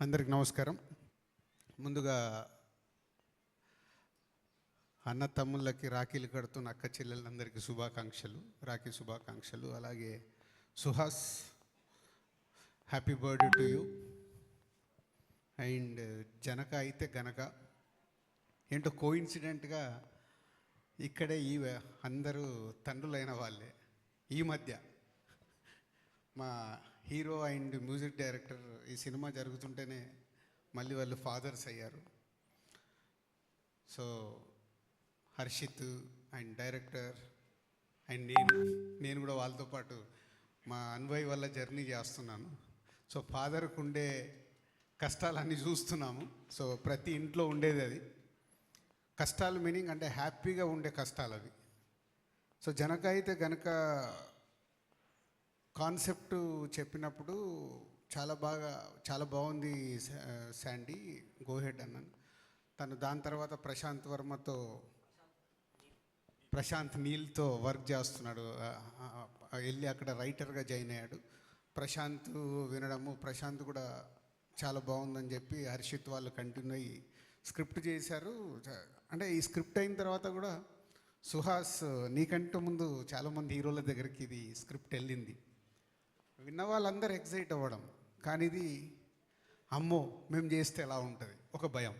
అందరికి నమస్కారం. ముందుగా అన్న తమ్ముళ్ళకి రాఖీలు కడుతున్న అక్క చెల్లెలందరికీ శుభాకాంక్షలు, రాఖీ శుభాకాంక్షలు. అలాగే Suhas, happy birthday to you. And Janaka అయితే గనక ఏంటో కోఇన్సిడెంట్గా ఇక్కడే అందరూ తండ్రులైన వాళ్ళే. ఈ మధ్య మా హీరో అండ్ మ్యూజిక్ డైరెక్టర్ ఈ సినిమా జరుగుతుంటేనే మళ్ళీ వాళ్ళు ఫాదర్స్ అయ్యారు. So Harshit and director and నేను కూడా వాళ్ళతో పాటు మా అన్వయ్ వల్ల జర్నీ చేస్తున్నాను. సో ఫాదర్కు ఉండే కష్టాలన్నీ చూస్తున్నాము. సో ప్రతి ఇంట్లో ఉండేది అది. కష్టాలు మీనింగ్ అంటే హ్యాపీగా ఉండే కష్టాలు అవి. సో జనక అయితే గనక కాన్సెప్ట్ చెప్పినప్పుడు చాలా బాగుంది శాండీ, గోహెడ్ అన్నాను. తను దాని తర్వాత ప్రశాంత్ నీల్తో వర్క్ చేస్తున్నాడు. వెళ్ళి అక్కడ రైటర్గా జాయిన్ అయ్యాడు. ప్రశాంత్ వినడము, ప్రశాంత్ కూడా చాలా బాగుందని చెప్పి హర్షిత్ వాళ్ళు కంటిన్యూ అయ్యి స్క్రిప్ట్ చేశారు. అంటే ఈ స్క్రిప్ట్ అయిన తర్వాత కూడా సుహాస్ నీకంటే ముందు చాలామంది హీరోల దగ్గరికి ఇది స్క్రిప్ట్ వెళ్ళింది. విన్న వాళ్ళందరూ ఎక్సైట్ అవ్వడం, కానీ ఇది అమ్మో మేము చేస్తే ఎలా ఉంటుంది ఒక భయం.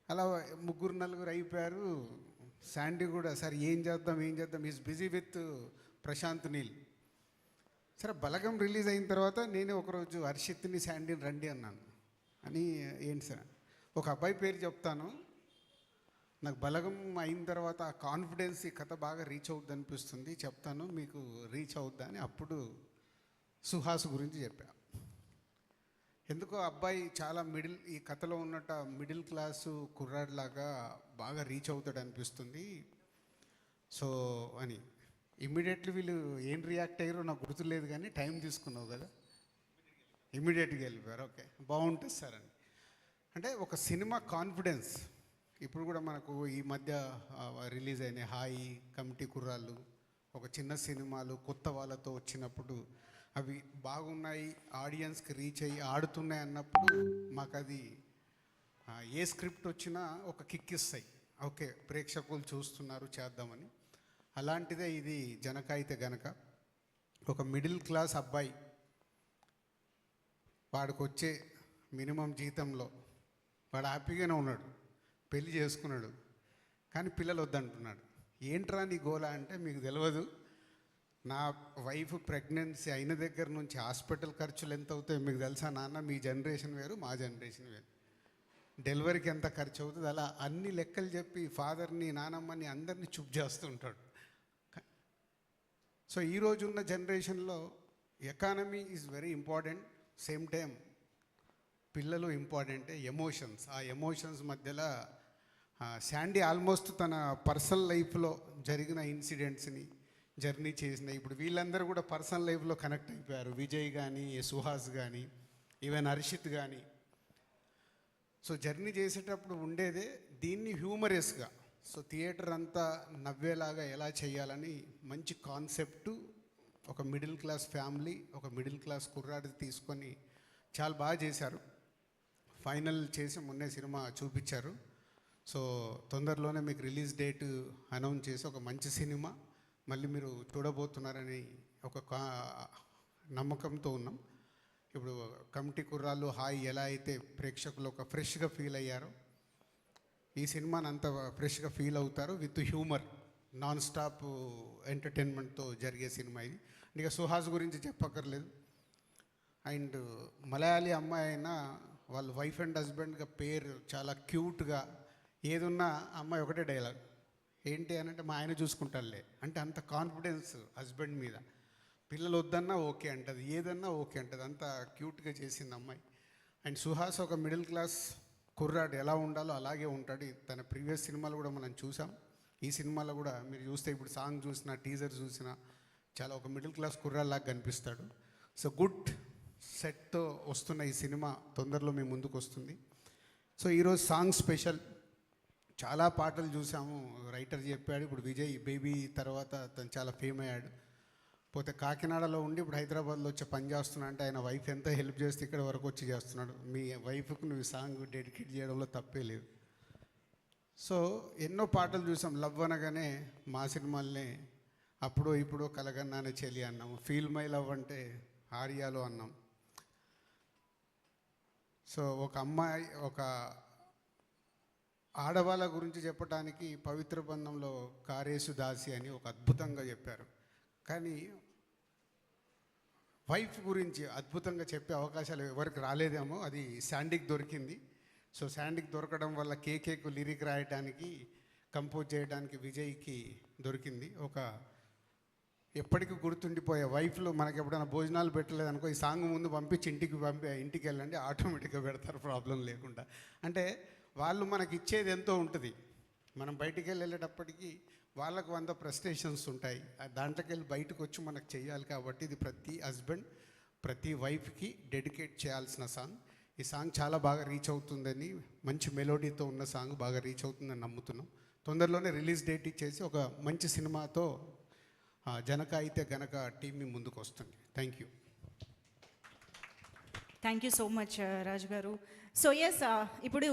అలా 3-4 అయిపోయారు. శాండీ కూడా సరే ఏం చేద్దాం is busy with Prashanth Neel. సరే బలగం రిలీజ్ అయిన తర్వాత నేనే ఒకరోజు హర్షిత్ని శాండీని రండి అన్నాను. అని ఏంటి సార్, ఒక అబ్బాయి పేరు చెప్తాను, నాకు బలగం అయిన తర్వాత ఆ కాన్ఫిడెన్స్ ఈ కథ బాగా రీచ్ అవుద్ది అనిపిస్తుంది, చెప్తాను మీకు రీచ్ అవుద్దా అని అప్పుడు సుహాస్ గురించి చెప్పా. ఎందుకో అబ్బాయి చాలా ఈ కథలో ఉన్నట్టు మిడిల్ క్లాసు కుర్రాడిలాగా బాగా రీచ్ అవుతాడు అనిపిస్తుంది. సో అని ఇమ్మీడియట్లీ వీళ్ళు ఏం రియాక్ట్ అయ్యారో నాకు గుర్తులేదు, కానీ టైం తీసుకున్నావు కదా, ఇమ్మీడియట్గా వెళ్ళిపోయారు. ఓకే బాగుంటుంది సార్ అని. అంటే ఒక సినిమా కాన్ఫిడెన్స్. ఇప్పుడు కూడా మనకు ఈ మధ్య రిలీజ్ అయిన హాయి, కమిటీ కుర్రాళ్ళు, ఒక చిన్న సినిమాలు కొత్త వాళ్ళతో వచ్చినప్పుడు అవి బాగున్నాయి, ఆడియన్స్కి రీచ్ అయ్యి ఆడుతున్నాయి అన్నప్పుడు మాకు అది ఏ స్క్రిప్ట్ వచ్చినా ఒక కిక్ ఇస్తాయి. ఓకే ప్రేక్షకులు చూస్తున్నారు చేద్దామని. అలాంటిదే ఇది జనక అయితే గనక. ఒక మిడిల్ క్లాస్ అబ్బాయి వాడికి వచ్చే మినిమం జీతంలో వాడు హ్యాపీగానే ఉన్నాడు, పెళ్లి చేసుకున్నాడు, కానీ పిల్లలు వద్దంటున్నాడు. ఏంట్రా నీ గోలా అంటే, మీకు తెలియదు నా వైఫ్ ప్రెగ్నెన్సీ అయిన దగ్గర నుంచి హాస్పిటల్ ఖర్చులు ఎంత అవుతాయో మీకు తెలుసా నాన్న, మీ జనరేషన్ వేరు మా జనరేషన్ వేరు, డెలివరీకి ఎంత ఖర్చు అవుతుంది, అలా అన్ని లెక్కలు చెప్పి ఫాదర్ని నానమ్మని అందరినీ చూప్ చేస్తూ ఉంటాడు. సో ఈరోజు ఉన్న జనరేషన్లో economy is very important, same time పిల్లలు ఇంపార్టెంటే, ఎమోషన్స్. ఆ ఎమోషన్స్ మధ్యలో శాండీ ఆల్మోస్ట్ తన పర్సనల్ లైఫ్లో జరిగిన ఇన్సిడెంట్స్ని జర్నీ చేసిన, ఇప్పుడు వీళ్ళందరూ కూడా పర్సనల్ లైఫ్లో కనెక్ట్ అయిపోయారు. విజయ్ కానీ, సుహాస్ కానీ, ఈవెన్ హర్షిత్ కానీ. సో జర్నీ చేసేటప్పుడు ఉండేదే దీన్ని హ్యూమరస్గా, సో థియేటర్ అంతా నవ్వేలాగా ఎలా చేయాలని మంచి కాన్సెప్టు, ఒక మిడిల్ క్లాస్ ఫ్యామిలీ, ఒక మిడిల్ క్లాస్ కుర్రాడి తీసుకొని చాలా బాగా చేశారు. ఫైనల్ చేసి మొన్నే సినిమా చూపించారు. సో తొందరలోనే మీకు రిలీజ్ డేట్ అనౌన్స్ చేసి ఒక మంచి సినిమా మళ్ళీ మీరు చూడబోతున్నారని ఒక నమ్మకంతో ఉన్నాం. ఇప్పుడు కమిటీ కుర్రాళ్ళు హాయ్ ఎలా అయితే ప్రేక్షకులు ఒక ఫ్రెష్గా ఫీల్ అయ్యారో, ఈ సినిమాని అంత ఫ్రెష్గా ఫీల్ అవుతారు విత్ హ్యూమర్, నాన్ స్టాప్ ఎంటర్టైన్మెంట్తో జరిగే సినిమా ఇది. ఇక సుహాస్ గురించి చెప్పక్కర్లేదు. అండ్ మలయాళీ అమ్మాయి అయినా వాళ్ళ వైఫ్ అండ్ హస్బెండ్గా పేరు చాలా క్యూట్గా, ఏదున్నా అమ్మాయి ఒకటే డైలాగ్ ఏంటి అని అంటే, మా ఆయన చూసుకుంటారులే అంటే అంత కాన్ఫిడెన్స్ హస్బెండ్ మీద. పిల్లలు వద్దన్నా ఓకే అంటది, ఏదన్నా ఓకే అంటది, అంత క్యూట్గా చేసింది అమ్మాయి. అండ్ సుహాస్ ఒక మిడిల్ క్లాస్ కుర్రాడు ఎలా ఉండాలో అలాగే ఉంటాడు. తన ప్రీవియస్ సినిమాలు కూడా మనం చూసాం. ఈ సినిమాలో కూడా మీరు చూస్తే, ఇప్పుడు సాంగ్ చూసినా, టీజర్ చూసినా చాలా ఒక మిడిల్ క్లాస్ కుర్రాడిలాగా కనిపిస్తాడు. సో గుడ్ సెట్తో వస్తున్న ఈ సినిమా తొందరలో మీ ముందుకు వస్తుంది. సో ఈరోజు సాంగ్ స్పెషల్. చాలా పాటలు చూసాము, రైటర్ చెప్పాడు. ఇప్పుడు విజయ్ బేబీ తర్వాత తను చాలా ఫేమ్ అయ్యాడు. పోతే కాకినాడలో ఉండి ఇప్పుడు హైదరాబాద్లో వచ్చి పని చేస్తున్నా అంటే ఆయన వైఫ్ ఎంత హెల్ప్ చేస్తే ఇక్కడ వరకు వచ్చి చేస్తున్నాడు. మీ వైఫ్కి నువ్వు సాంగ్ డెడికేట్ చేయడంలో తప్పే లేదు. సో ఎన్నో పాటలు చూసాం. లవ్ అనగానే మా సినిమాల్ని అప్పుడు ఇప్పుడు కలగన్నానే చెలి అన్నాం. ఫీల్ మై లవ్ అంటే ఆర్యాలో అన్నాం. సో ఒక అమ్మాయి, ఒక ఆడవాళ్ళ గురించి చెప్పడానికి పవిత్ర బంధంలో కారేసు దాసి అని ఒక అద్భుతంగా చెప్పారు. కానీ వైఫ్ గురించి అద్భుతంగా చెప్పే అవకాశాలు ఎవరికి రాలేదేమో, అది శాండీకి దొరికింది. సో శాండీకి దొరకడం వల్ల కేకేకు లిరిక్ రాయడానికి, కంపోజ్ చేయడానికి విజయ్కి దొరికింది. ఒక ఎప్పటికీ గుర్తుండిపోయే వైఫ్లో మనకి ఎప్పుడైనా భోజనాలు పెట్టలేదనుకో, ఈ సాంగ్ ముందు పంపించి ఇంటికి వెళ్ళండి, ఆటోమేటిక్గా పెడతారు ప్రాబ్లం లేకుండా. అంటే వాళ్ళు మనకి ఇచ్చేది ఎంతో ఉంటుంది. మనం బయటికి వెళ్ళేటప్పటికీ వాళ్ళకు 100 ఫ్రస్ట్రేషన్స్ ఉంటాయి. దాంట్లోకి వెళ్ళి బయటకు వచ్చి మనకు చేయాలి. కాబట్టి ఇది ప్రతి హస్బెండ్, ప్రతి వైఫ్కి డెడికేట్ చేయాల్సిన సాంగ్. ఈ సాంగ్ చాలా బాగా రీచ్ అవుతుందని, మంచి మెలోడీతో ఉన్న సాంగ్ బాగా రీచ్ అవుతుందని నమ్ముతున్నాం. తొందరలోనే రిలీజ్ డేట్ ఇచ్చేసి ఒక మంచి సినిమాతో జనక అయితే గనక టీం మీ ముందుకు వస్తుంది. Thank you. Thank you so much Raju గారు. సో ఎస్, ఇప్పుడు